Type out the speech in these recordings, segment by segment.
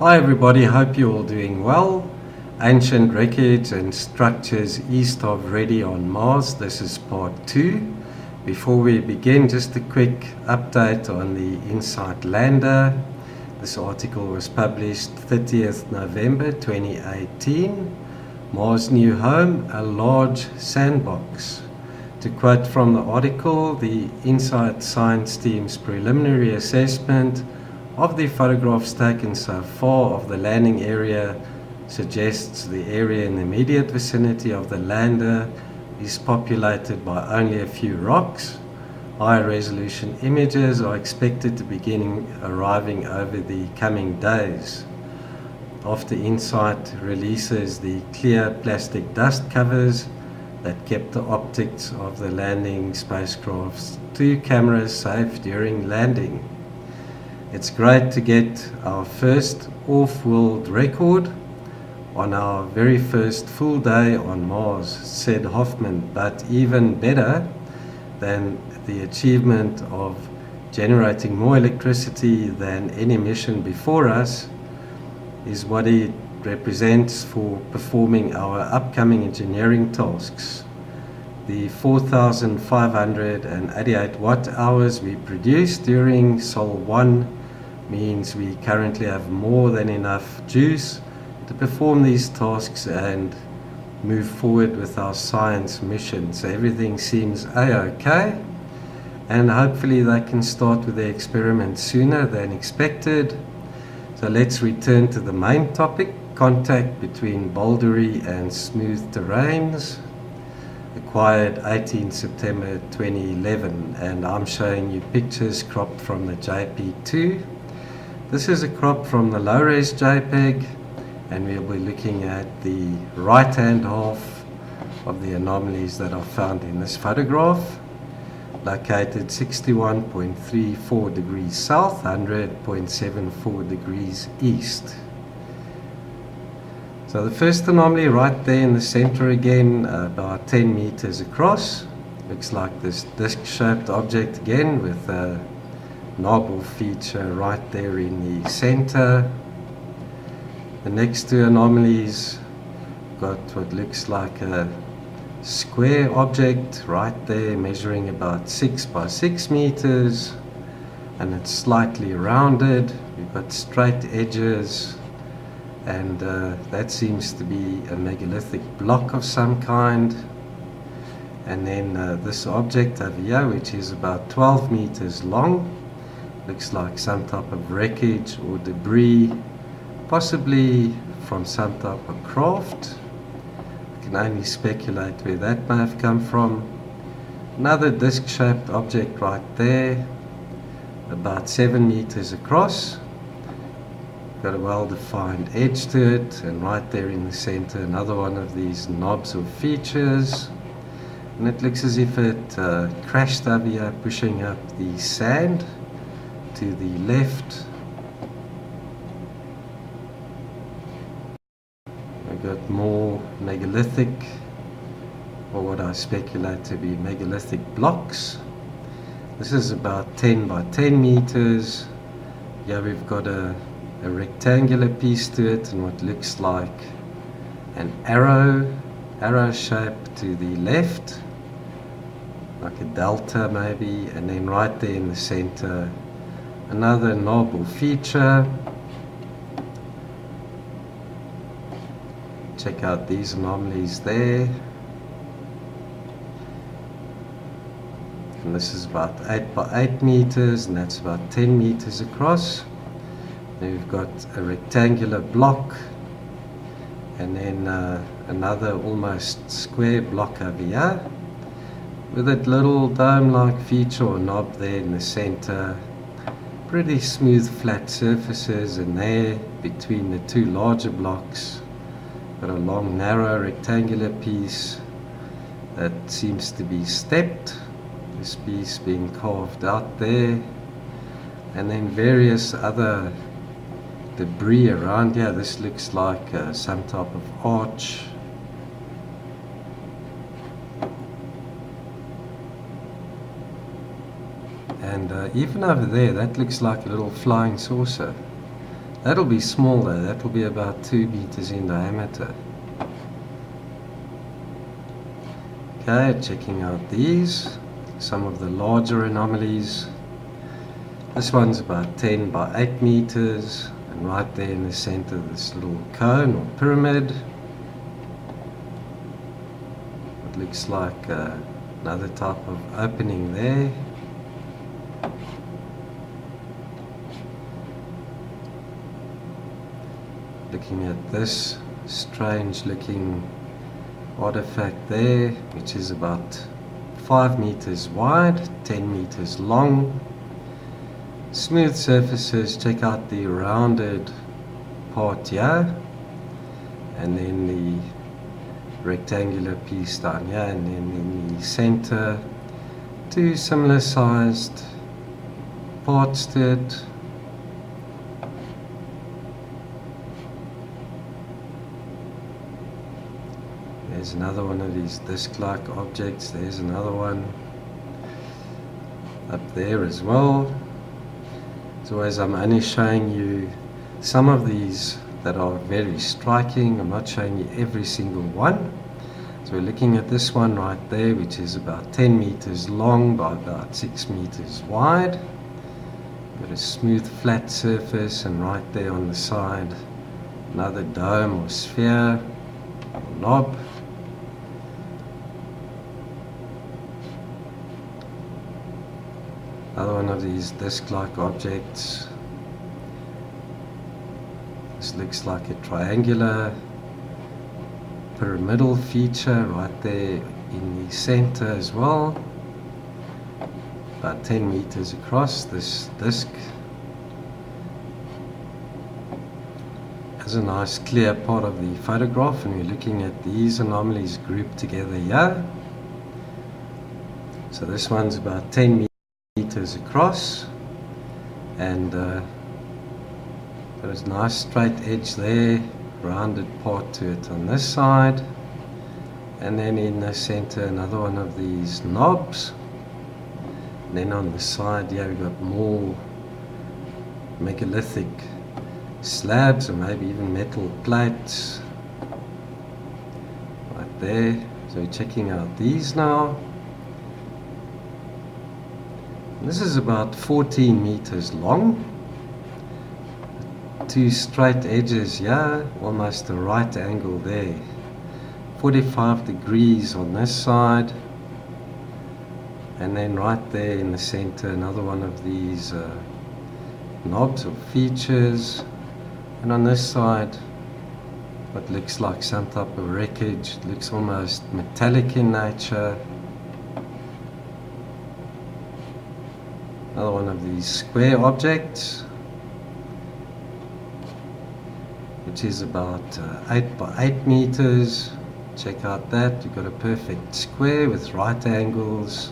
Hi everybody, hope you're all doing well. Ancient wreckage and structures east of Redi on Mars. This is part 2. Before we begin, just a quick update on the InSight lander. This article was published 30th November 2018. Mars' new home, a large sandbox. To quote from the article, the InSight science team's preliminary assessment of the photographs taken so far of the landing area suggests the area in the immediate vicinity of the lander is populated by only a few rocks. Higher resolution images are expected to begin arriving over the coming days. After InSight releases the clear plastic dust covers that kept the optics of the landing spacecraft's 2 cameras safe during landing. It's great to get our first off-world record on our very first full day on Mars, said Hoffman, but even better than the achievement of generating more electricity than any mission before us is what it represents for performing our upcoming engineering tasks. The 4,588 watt hours we produced during Sol 1 means we currently have more than enough juice to perform these tasks and move forward with our science mission. So everything seems a-okay, and hopefully they can start with the experiment sooner than expected. So let's return to the main topic. Contact between Bouldery and Smooth Terrains, acquired 18 September 2011, and I'm showing you pictures cropped from the JP2. This is a crop from the low-res JPEG, and we'll be looking at the right-hand half of the anomalies that are found in this photograph, located 61.34 degrees south, 100.74 degrees east. So the first anomaly right there in the center again, about 10 meters across. Looks like this disc-shaped object again with a knob or feature right there in the center. The next two anomalies got what looks like a square object right there measuring about 6 by 6 meters, and it's slightly rounded. We've got straight edges, and that seems to be a megalithic block of some kind. And then this object over here, which is about 12 meters long, looks like some type of wreckage or debris, possibly from some type of craft. I can only speculate where that may have come from. Another disc-shaped object right there, about 7 meters across. Got a well-defined edge to it, and right there in the center another one of these knobs or features, and it looks as if it crashed over here, pushing up the sand to the left. I've got more megalithic, or what I speculate to be megalithic blocks. This is about 10 by 10 meters. Here we've got a rectangular piece to it, and what looks like an arrow shape to the left, like a delta maybe, and then right there in the center another knob or feature. Check out these anomalies there, and this is about 8 by 8 meters, and that's about 10 meters across. Then we've got a rectangular block, and then another almost square block over here with a little dome-like feature or knob there in the center. Pretty smooth flat surfaces, and there between the two larger blocks got a long narrow rectangular piece that seems to be stepped, this piece being carved out there, and then various other debris around here. This looks like some type of arch. And even over there, that looks like a little flying saucer. That'll be small though, that will be about 2 meters in diameter. Okay, checking out these, some of the larger anomalies. This one's about 10 by 8 meters, and right there in the center this little cone or pyramid. It looks like another type of opening there. Looking at this strange looking artifact there, which is about 5 meters wide, 10 meters long. Smooth surfaces, check out the rounded part here, and then the rectangular piece down here, and then in the center 2 similar sized parts to it. There's another one of these disc-like objects. There's another one up there as well. As always, I'm only showing you some of these that are very striking. I'm not showing you every single one. So we're looking at this one right there, which is about 10 meters long by about 6 meters wide. Got a smooth flat surface, and right there on the side another dome or sphere or knob. Another one of these disc-like objects. This looks like a triangular pyramidal feature right there in the center as well. About 10 meters across. This disc has a nice clear part of the photograph, and we're looking at these anomalies grouped together here. So this one's about 10 meters across, and got a nice straight edge there, rounded part to it on this side, and then in the center another one of these knobs, and then on the side here we've got more megalithic slabs, or maybe even metal plates right there. So we're checking out these now. This is about 14 meters long. 2 straight edges here, almost a right angle there. 45 degrees on this side. And then right there in the center, another one of these knobs or features. And on this side, what looks like some type of wreckage. It looks almost metallic in nature. Another one of these square objects, which is about 8 by 8 meters. Check out that. You've got a perfect square with right angles,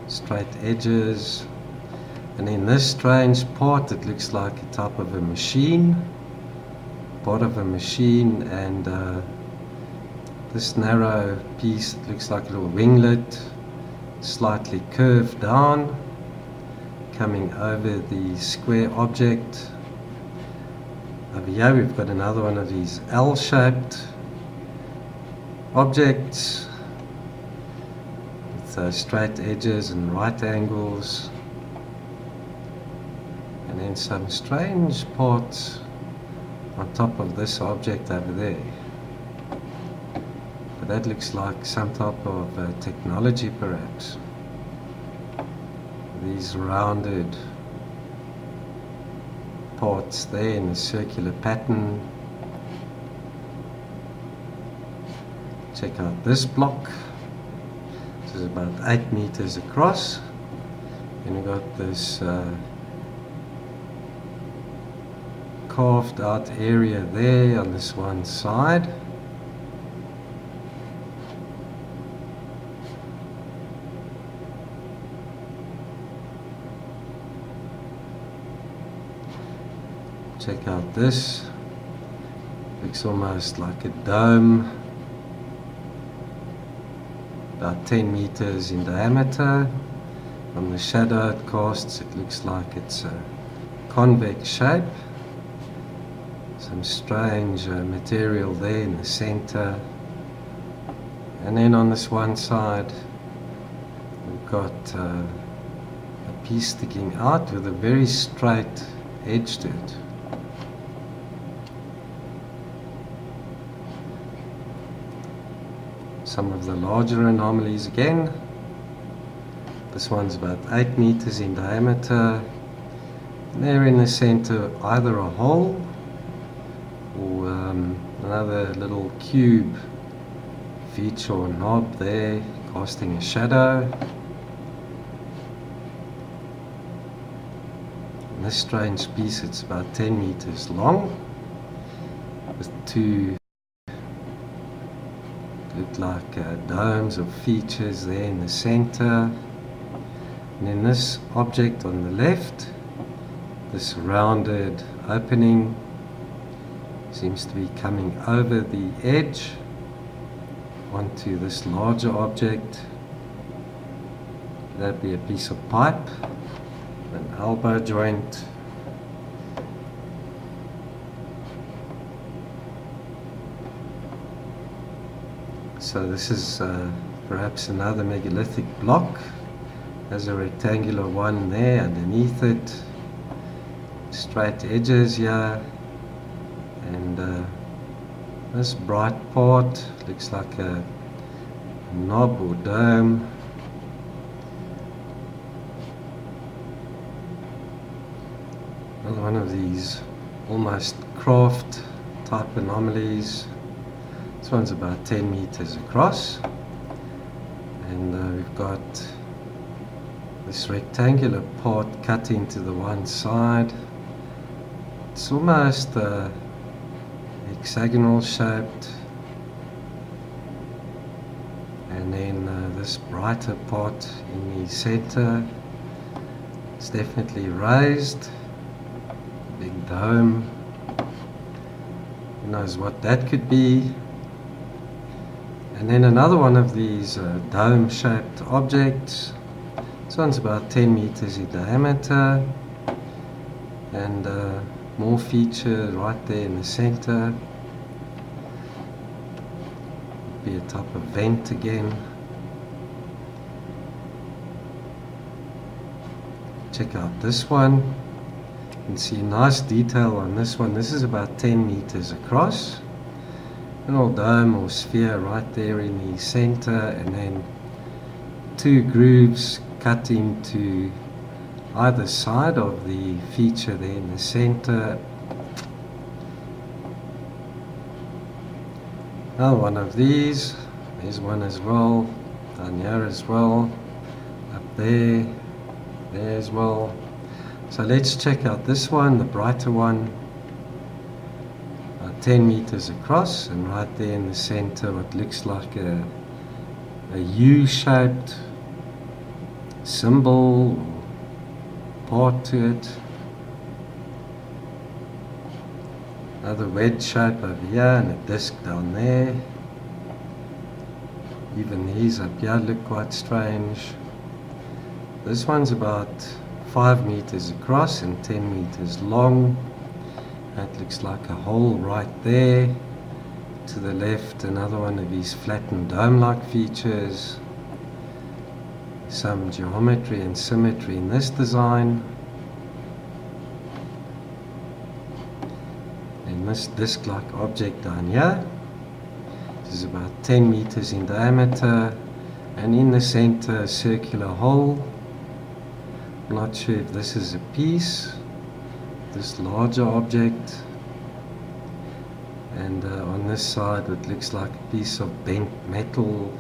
straight edges. And in this strange part, it looks like a type of a machine, part of a machine, and this narrow piece, it looks like a little winglet, slightly curved down, coming over the square object. Over here we've got another one of these L-shaped objects with straight edges and right angles, and then some strange parts on top of this object over there. But that looks like some type of technology perhaps. These rounded parts there in a circular pattern. Check out this block. This is about 8 meters across, and we've got this carved out area there on this one side. Check out this. Looks almost like a dome, about 10 meters in diameter. From the shadow it casts, it looks like it's a convex shape. some strange material there in the center. And then on this one side we've got a piece sticking out with a very straight edge to it. Some of the larger anomalies again. This one's about 8 meters in diameter. And there in the center either a hole or another little cube feature or knob there casting a shadow. And this strange piece, it's about 10 meters long with two look like domes of features there in the center. And then this object on the left, this rounded opening, seems to be coming over the edge onto this larger object. That'd be a piece of pipe, an elbow joint. So this is perhaps another megalithic block. There's a rectangular one there underneath it. Straight edges here. And this bright part looks like a knob or dome. Another one of these almost craft type anomalies. This one's about 10 meters across, and we've got this rectangular part cut into the one side. It's almost hexagonal shaped, and then this brighter part in the center. It's definitely raised, big dome. Who knows what that could be? And then another one of these dome-shaped objects. This one's about 10 meters in diameter, and more feature right there in the center. Be a type of vent again. Check out this one. You can see nice detail on this one. This is about 10 meters across. An old dome or sphere right there in the center, and then two grooves cut into either side of the feature there in the center. Another one of these. There's one as well, down here as well, up there, there as well. So let's check out this one, the brighter one. 10 meters across, and right there in the center what looks like a U-shaped symbol or part to it. Another wedge shape over here and a disc down there. Even these up here look quite strange. This one's about 5 meters across and 10 meters long. That looks like a hole right there. To the left, another one of these flattened dome-like features. Some geometry and symmetry in this design. And this disc-like object down here. This is about 10 meters in diameter, and in the center a circular hole. I'm not sure if this is a piece. This larger object, and on this side it looks like a piece of bent metal.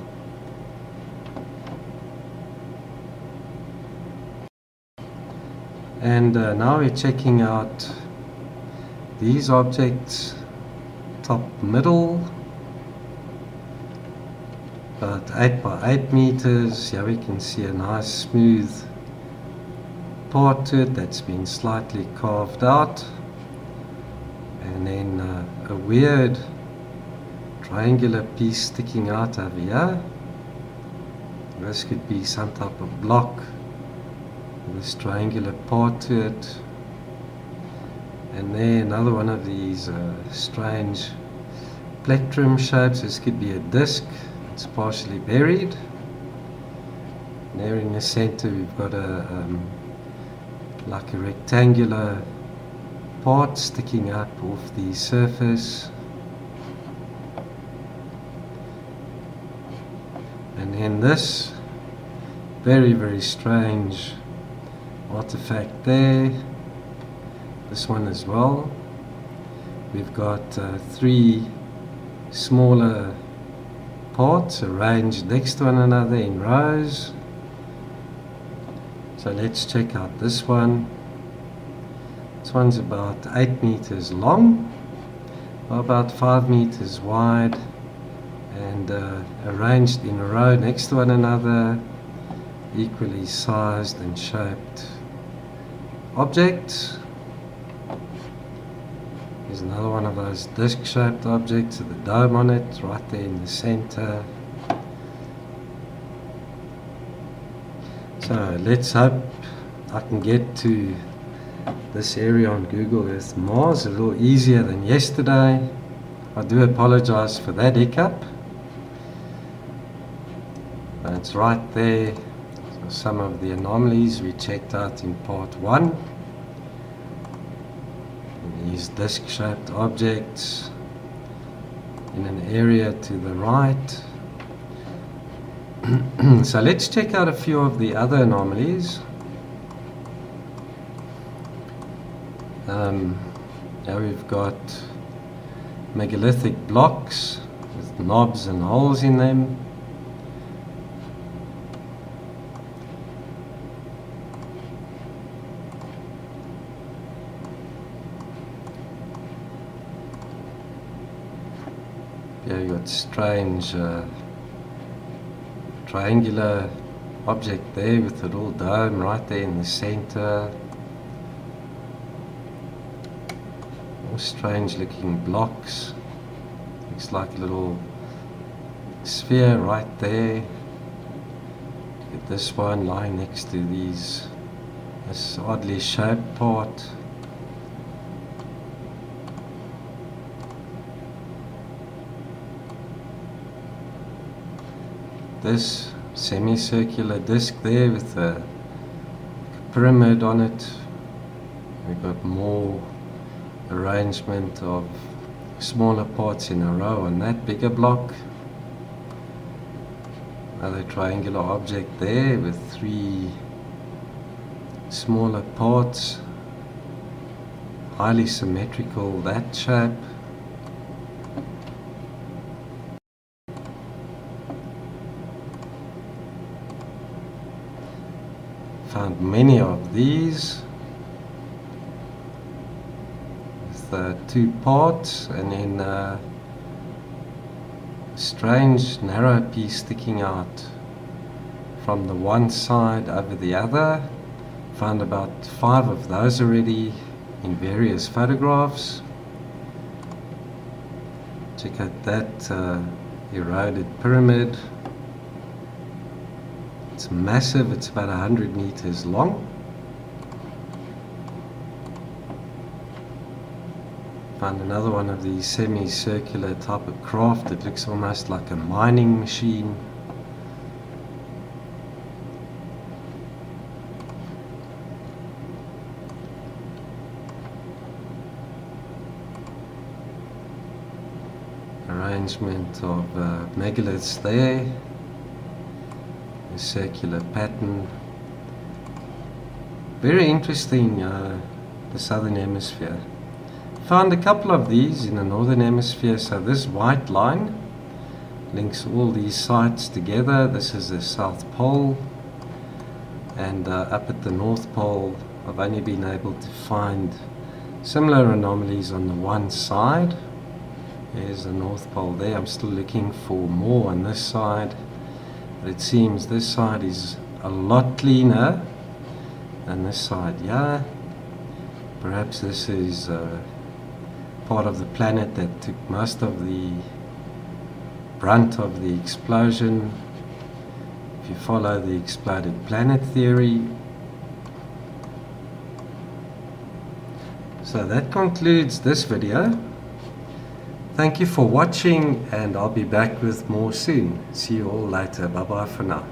And now we're checking out these objects. Top middle, about 8 by 8 meters. Here we can see a nice smooth part to it that's been slightly carved out, and then a weird triangular piece sticking out over here. This could be some type of block with this triangular part to it. And there another one of these strange plectrum shapes. This could be a disc. It's partially buried. And there in the center we've got a like a rectangular part sticking up off the surface. And then this very, very strange artifact there. This one as well. We've got 3 smaller parts arranged next to one another in rows. So let's check out this one. This one's about 8 meters long, about 5 meters wide, and arranged in a row next to one another, equally sized and shaped objects. Here's another one of those disc-shaped objects with a dome on it, right there in the center. So let's hope I can get to this area on Google Earth Mars a little easier than yesterday. I do apologize for that hiccup. It's right there. So some of the anomalies we checked out in part 1. These disc-shaped objects in an area to the right. So let's check out a few of the other anomalies. Now we've got megalithic blocks with knobs and holes in them. Here you've got strange triangular object there with a little dome right there in the center. More strange looking blocks. Looks like a little sphere right there. Get this one lying next to this oddly shaped part. This semicircular disc there with a pyramid on it. We've got more arrangement of smaller parts in a row on that bigger block. Another triangular object there with 3 smaller parts. Highly symmetrical, that shape. Found many of these with 2 parts and then a strange narrow piece sticking out from the one side over the other. Found about 5 of those already in various photographs. Check out that eroded pyramid. It's massive, it's about 100 meters long. Found another one of these semicircular type of craft that looks almost like a mining machine. Arrangement of megaliths there. A circular pattern. Very interesting, the southern hemisphere. Found a couple of these in the northern hemisphere. So this white line links all these sites together. This is the South Pole, and up at the North Pole I've only been able to find similar anomalies on the one side. There's the North Pole there. I'm still looking for more on this side. It seems this side is a lot cleaner than this side. Yeah, perhaps this is part of the planet that took most of the brunt of the explosion. If you follow the exploded planet theory. So that concludes this video. Thank you for watching, and I'll be back with more soon. See you all later. Bye bye for now.